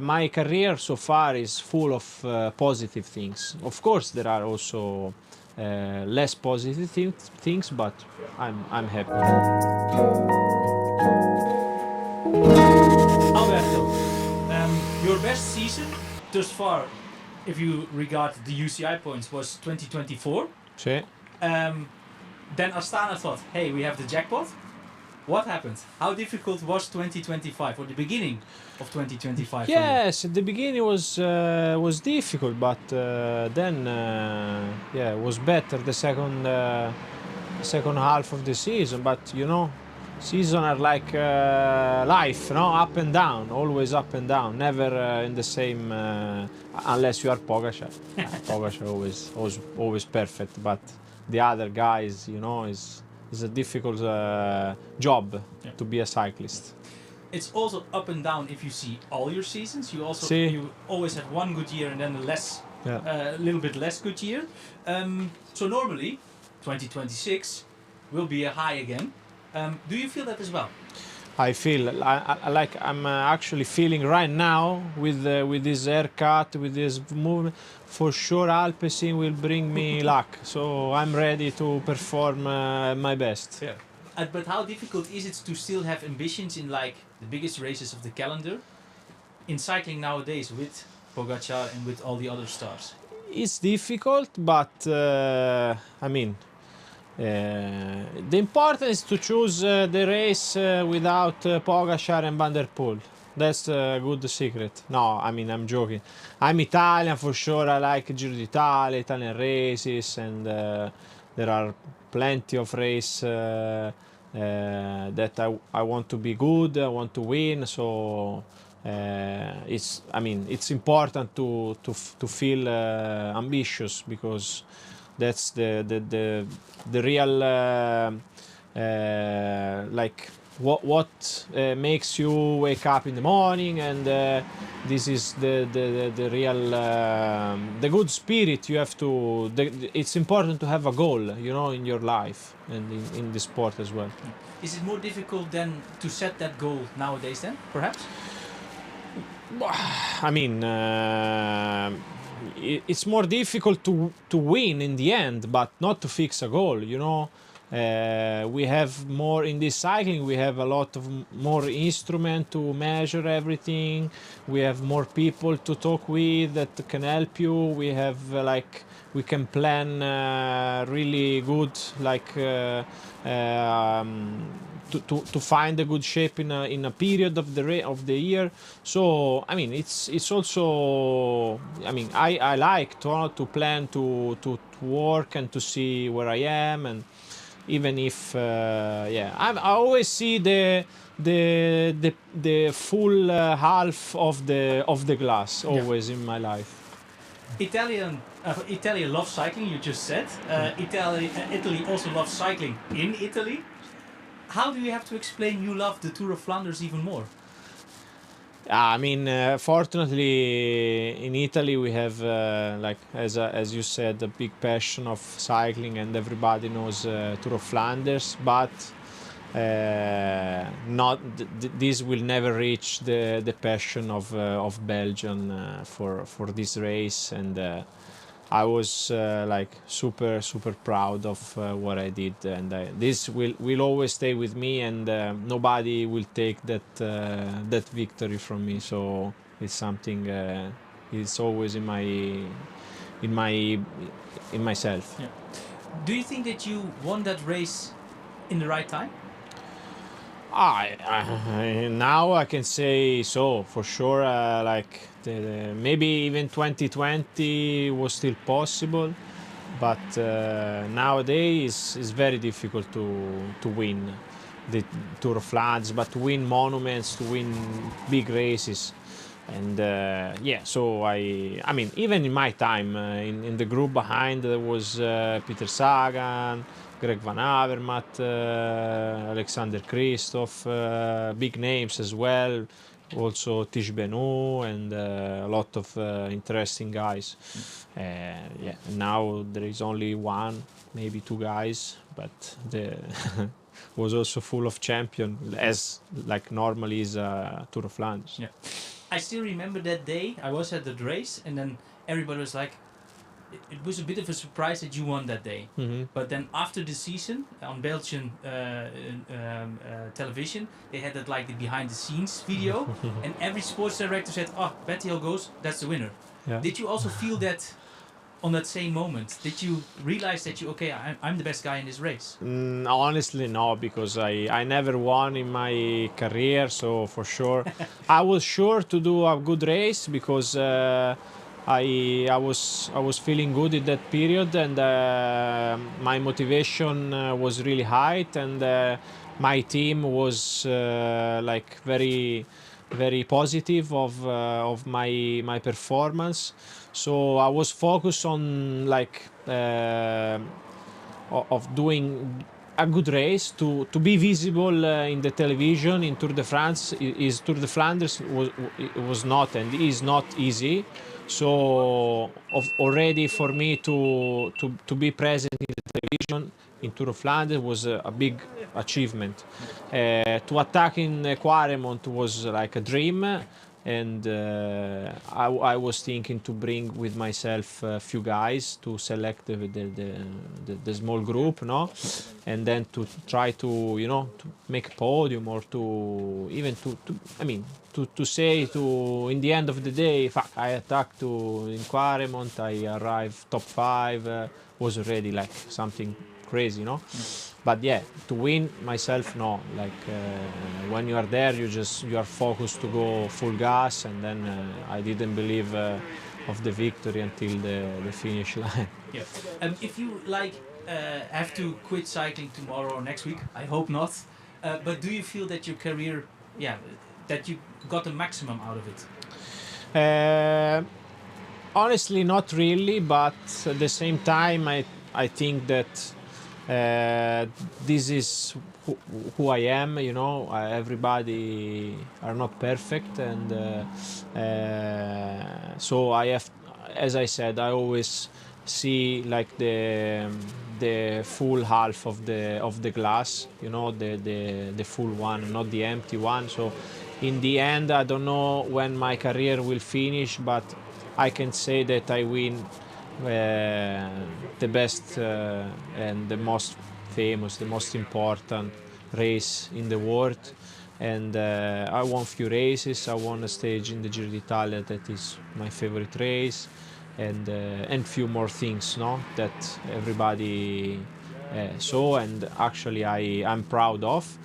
my career so far is full of positive things. Of course, there are also less positive things, but I'm happy. Alberto, your best season thus far, if you regard the UCI points, was 2024. Sì. Then Astana thought, hey, we have the jackpot. What happened? How difficult was 2025, or the beginning of 2025? Yes, at the beginning was difficult, but then yeah, it was better the second half of the season. But you know, seasons are like life, no, up and down, always up and down, never in the same. Unless you are 𝗏𝗏𝗏𝗏. 𝗏𝗏𝗏𝗏 always perfect, but the other guys, you know, is a difficult job to be a cyclist. It's also up and down if you see all your seasons. You also See. you always have one good year and then a little bit less good year. So normally, 2026 will be a high again. Do you feel that as well? I feel like I'm actually feeling right now with this haircut, with this movement. For sure, 𝗗𝗏𝗏𝗃𝗍 will bring me luck. So I'm ready to perform my best. Yeah. But how difficult is it to still have ambitions in like the biggest races of the calendar in cycling nowadays with 𝗏𝗏𝗏𝗏 and with all the other stars? It's difficult, but I mean, the important is to choose the race without 𝗏𝗏𝗏𝗏 and Van der Poel. That's a good secret. No, I mean, I'm joking. I'm Italian for sure. I like Giro d'Italia, Italian races, and there are plenty of races that I want to be good. I want to win. So it's important to feel ambitious, because that's the real like what makes you wake up in the morning, and this is the real the good spirit you have to. It's important to have a goal, you know, in your life and in the sport as well. Is it more difficult then to set that goal nowadays then, perhaps? I mean, it's more difficult to win in the end, but not to fix a goal, you know. We have more in this cycling. We have a lot of more instrument to measure everything. We have more people to talk with that can help you. We have we can plan really good, like to find a good shape in a period of the year. So I mean, it's also, I mean, I like to plan to work and to see where I am, and even if yeah, I always see the full half of the glass always in my life. Italy loves cycling, you just said. Italy also loves cycling in Italy. How do you have to explain you love the Tour of Flanders even more? I mean, fortunately, in Italy we have, like as you said, a big passion of cycling, and everybody knows Tour of Flanders. But this will never reach the passion of Belgium for this race, and I was like super proud of what I did, and this will always stay with me, and nobody will take that victory from me. So it's something it's always in myself. Yeah. Do you think that you won that race in the right time? Now I can say so for sure. Like maybe even 2020 was still possible, but nowadays it's very difficult to win the Tour of Flanders, but to win monuments, to win big races. And yeah, so I mean, even in my time, in the group behind there was Peter Sagan, Greg Van Avermaet, Alexander Kristoff, big names as well, also 𝗏𝗏𝗏𝗏𝗏 Benoît, and a lot of interesting guys. Yeah, now there is only one, maybe two guys, but the was also full of champion, as like normally is Tour of Flanders. Yeah. I still remember that day. I was at the race, and then everybody was like, it was a bit of a surprise that you won that day. But then after the season on Belgian television, they had that like the behind the scenes video, and every sports director said, "Oh, Bettiol goes, that's the winner." Yeah. Did you also feel that on that same moment? Did you realize that I'm the best guy in this race? Honestly, no, because I never won in my career, so for sure I was sure to do a good race because I was feeling good in that period, and my motivation was really high, and my team was like very positive of my performance. So I was focused on like of doing a good race to be visible in the television in Tour de France. Is Tour de Flanders was not and is not easy. So already for me to be present in the television in Tour of Flanders was a big achievement. To attack in 𝗂𝗏𝗏𝗏𝗏 was like a dream, and I was thinking to bring with myself a few guys to select the small group, no, and then to try to to make a podium, or to even to I mean to say to in the end of the day, fuck, I attacked to in 𝗂𝗏𝗏𝗏𝗏, I arrived top 5, was already like something crazy, no? But yeah, to win myself, no. Like when you are there, you are focused to go full gas, and then I didn't believe of the victory until the finish line. Yeah. If you like have to quit cycling tomorrow or next week, I hope not. But do you feel that your career, that you got the maximum out of it? Honestly, not really, but at the same time, I think that this is who I am. Everybody are not perfect, and so I have, as I said, I always see like the full half of the glass, the full one, not the empty one. So in the end, I don't know when my career will finish, but I can say that I win the best and the most famous, the most important race in the world. And I won few races. I won a stage in the Giro d'Italia that is my favorite race, and few more things, no, that everybody saw, and actually I'm proud of.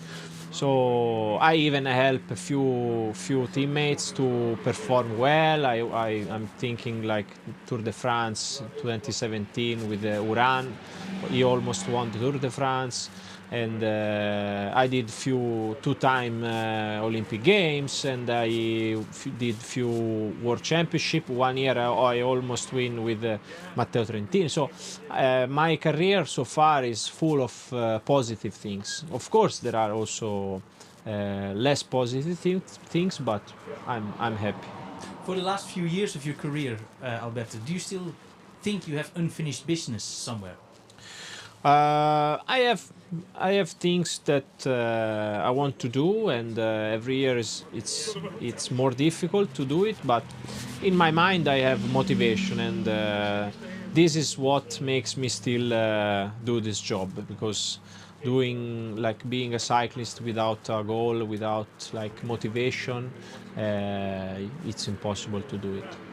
So I even help a few teammates to perform well. I'm thinking like Tour de France 2017 with 𝗂𝗏𝗏𝗏𝗏. He almost won the Tour de France, and I did two-time Olympic Games, and I did few World Championship. 1 year I almost win with Matteo Trentin. So my career so far is full of positive things. Of course, there are also less positive things, but I'm happy. For the last few years of your career, Alberto, do you still think you have unfinished business somewhere? I have things that I want to do, and every year it's more difficult to do it. But in my mind, I have motivation, and this is what makes me still do this job, because being a cyclist without a goal, without like motivation, it's impossible to do it.